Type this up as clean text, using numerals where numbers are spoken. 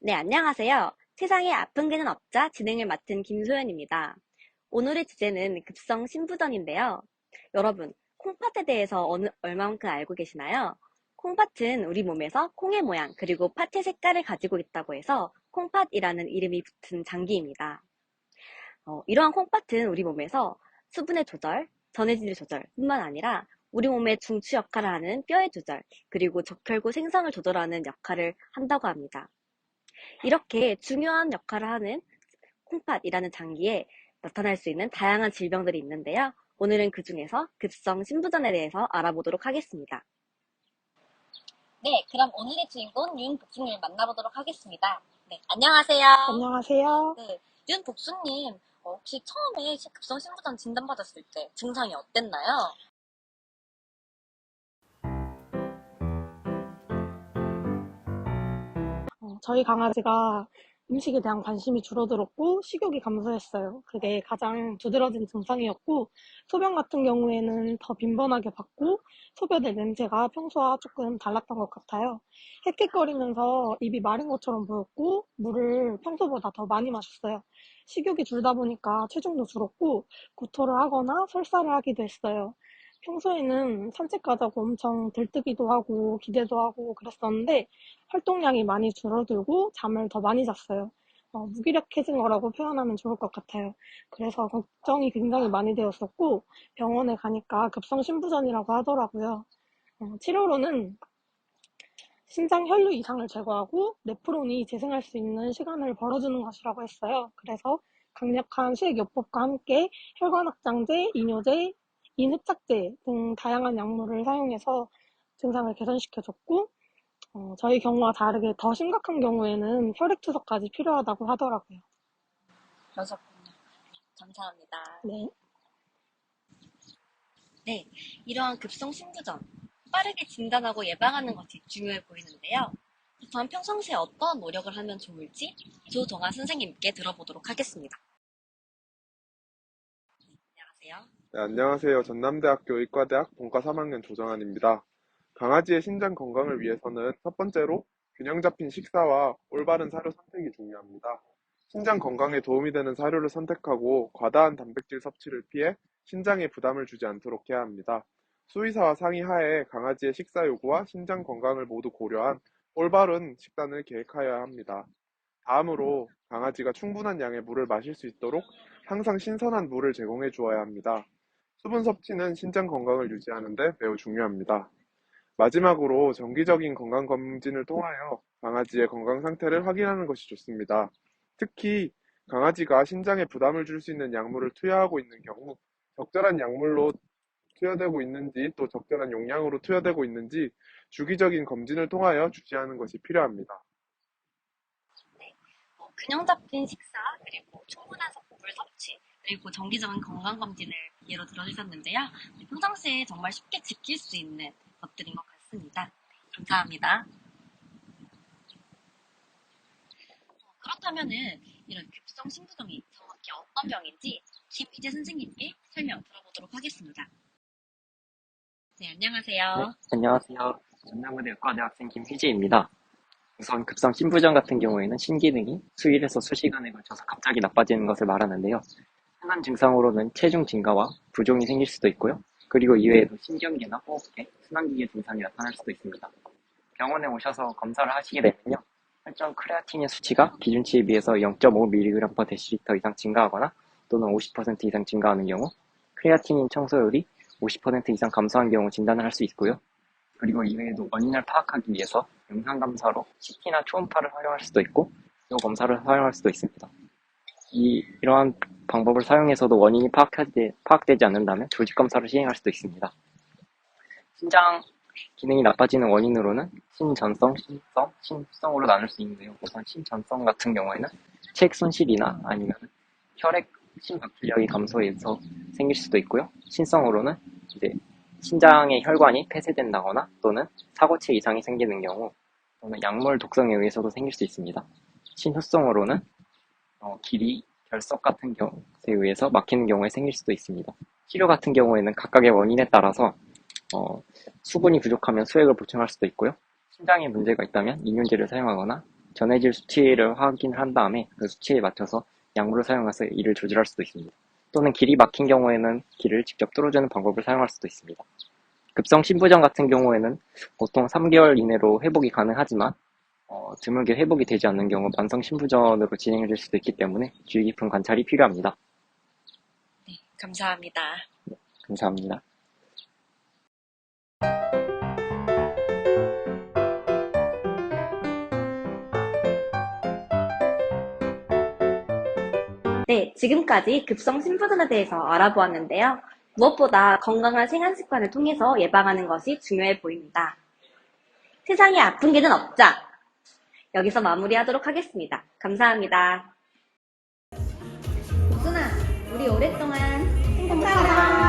네, 안녕하세요. 세상에 아픈 개는 없자 진행을 맡은 김소연입니다. 오늘의 주제는 급성 신부전인데요. 여러분, 콩팥에 대해서 얼마만큼 알고 계시나요? 콩팥은 우리 몸에서 콩의 모양 그리고 팥의 색깔을 가지고 있다고 해서 콩팥이라는 이름이 붙은 장기입니다. 이러한 콩팥은 우리 몸에서 수분의 조절, 전해질 조절뿐만 아니라 우리 몸의 중추 역할을 하는 뼈의 조절, 그리고 적혈구 생성을 조절하는 역할을 한다고 합니다. 이렇게 중요한 역할을 하는 콩팥이라는 장기에 나타날 수 있는 다양한 질병들이 있는데요. 오늘은 그 중에서 급성 신부전에 대해서 알아보도록 하겠습니다. 네, 그럼 오늘의 주인공 윤복수님을 만나보도록 하겠습니다. 네, 안녕하세요. 안녕하세요. 네, 윤복수님, 혹시 처음에 급성 신부전 진단받았을 때 증상이 어땠나요? 저희 강아지가 음식에 대한 관심이 줄어들었고 식욕이 감소했어요. 그게 가장 두드러진 증상이었고 소변 같은 경우에는 더 빈번하게 봤고 소변의 냄새가 평소와 조금 달랐던 것 같아요. 헥헥거리면서 입이 마른 것처럼 보였고 물을 평소보다 더 많이 마셨어요. 식욕이 줄다 보니까 체중도 줄었고 구토를 하거나 설사를 하기도 했어요. 평소에는 산책 가자고 엄청 들뜨기도 하고 기대도 하고 그랬었는데 활동량이 많이 줄어들고 잠을 더 많이 잤어요. 무기력해진 거라고 표현하면 좋을 것 같아요. 그래서 걱정이 굉장히 많이 되었었고 병원에 가니까 급성신부전이라고 하더라고요. 치료로는 신장 혈류 이상을 제거하고 네프론이 재생할 수 있는 시간을 벌어주는 것이라고 했어요. 그래서 강력한 수액요법과 함께 혈관 확장제, 이뇨제, 인흡착제 등 다양한 약물을 사용해서 증상을 개선시켜줬고 저희 경우와 다르게 더 심각한 경우에는 혈액투석까지 필요하다고 하더라고요. 그러셨군요. 감사합니다. 네. 네, 이러한 급성 신부전 빠르게 진단하고 예방하는 것이 중요해 보이는데요. 그럼 평상시에 어떤 노력을 하면 좋을지 조동아 선생님께 들어보도록 하겠습니다. 안녕하세요. 네, 안녕하세요. 전남대학교 의과대학 본과 3학년 조정환입니다. 강아지의 신장 건강을 위해서는 첫 번째로 균형 잡힌 식사와 올바른 사료 선택이 중요합니다. 신장 건강에 도움이 되는 사료를 선택하고 과다한 단백질 섭취를 피해 신장에 부담을 주지 않도록 해야 합니다. 수의사와 상의하에 강아지의 식사 요구와 신장 건강을 모두 고려한 올바른 식단을 계획하여야 합니다. 다음으로 강아지가 충분한 양의 물을 마실 수 있도록 항상 신선한 물을 제공해 주어야 합니다. 수분 섭취는 신장 건강을 유지하는 데 매우 중요합니다. 마지막으로 정기적인 건강검진을 통하여 강아지의 건강 상태를 확인하는 것이 좋습니다. 특히 강아지가 신장에 부담을 줄 수 있는 약물을 투여하고 있는 경우 적절한 약물로 투여되고 있는지 또 적절한 용량으로 투여되고 있는지 주기적인 검진을 통하여 주시하는 것이 필요합니다. 균형 잡힌 식사, 그리고 충분한 물 섭취, 그리고 정기적인 건강검진을 예로 들어주셨는데요. 평상시에 정말 쉽게 지킬 수 있는 것들인 것 같습니다. 감사합니다. 그렇다면은 이런 급성 신부종이 정확히 어떤 병인지 김희재 선생님께 설명 들어보도록 하겠습니다. 네, 네, 안녕하세요. 안녕하세요. 전남의대 의과대학생 김희재입니다. 우선 급성 신부전 같은 경우에는 신기능이 수일에서 수시간에 걸쳐서 갑자기 나빠지는 것을 말하는데요. 흔한 증상으로는 체중 증가와 부종이 생길 수도 있고요. 그리고 이외에도 신경계나 호흡계, 순환기계 증상이 나타날 수도 있습니다. 병원에 오셔서 검사를 하시게 되면요. 혈중 크레아틴의 수치가 기준치에 비해서 0.5mg/dL 이상 증가하거나 또는 50% 이상 증가하는 경우, 크레아티닌 청소율이 50% 이상 감소한 경우 진단을 할 수 있고요. 그리고 이외에도 원인을 파악하기 위해서 영상감사로 CT나 초음파를 활용할 수도 있고 이 검사를 사용할 수도 있습니다. 이러한 방법을 사용해서도 원인이 파악되지 않는다면 조직검사를 시행할 수도 있습니다. 신장 기능이 나빠지는 원인으로는 신전성, 신성, 신후성으로 나눌 수 있는데요. 우선 신전성 같은 경우에는 체액 손실이나 아니면 혈액 심박출력이 감소해서 생길 수도 있고요. 신성으로는 이제 신장의 혈관이 폐쇄된다거나 또는 사고체 이상이 생기는 경우 또는 약물 독성에 의해서도 생길 수 있습니다. 신후성으로는 길이, 결석 같은 것에 의해서 막히는 경우에 생길 수도 있습니다. 치료 같은 경우에는 각각의 원인에 따라서 수분이 부족하면 수액을 보충할 수도 있고요. 신장에 문제가 있다면 이뇨제를 사용하거나 전해질 수치를 확인한 다음에 그 수치에 맞춰서 약물을 사용해서 이를 조절할 수도 있습니다. 또는 길이 막힌 경우에는 길을 직접 뚫어주는 방법을 사용할 수도 있습니다. 급성 신부전 같은 경우에는 보통 3개월 이내로 회복이 가능하지만 드물게 회복이 되지 않는 경우 만성 신부전으로 진행될 수도 있기 때문에 주의 깊은 관찰이 필요합니다. 감사합니다. 감사합니다. 네, 지금까지 급성 신부전에 대해서 알아보았는데요. 무엇보다 건강한 생활 습관을 통해서 예방하는 것이 중요해 보입니다. 세상에 아픈 개는 없자! 여기서 마무리하도록 하겠습니다. 감사합니다. 옥순아, 우리 오랫동안 행복하자.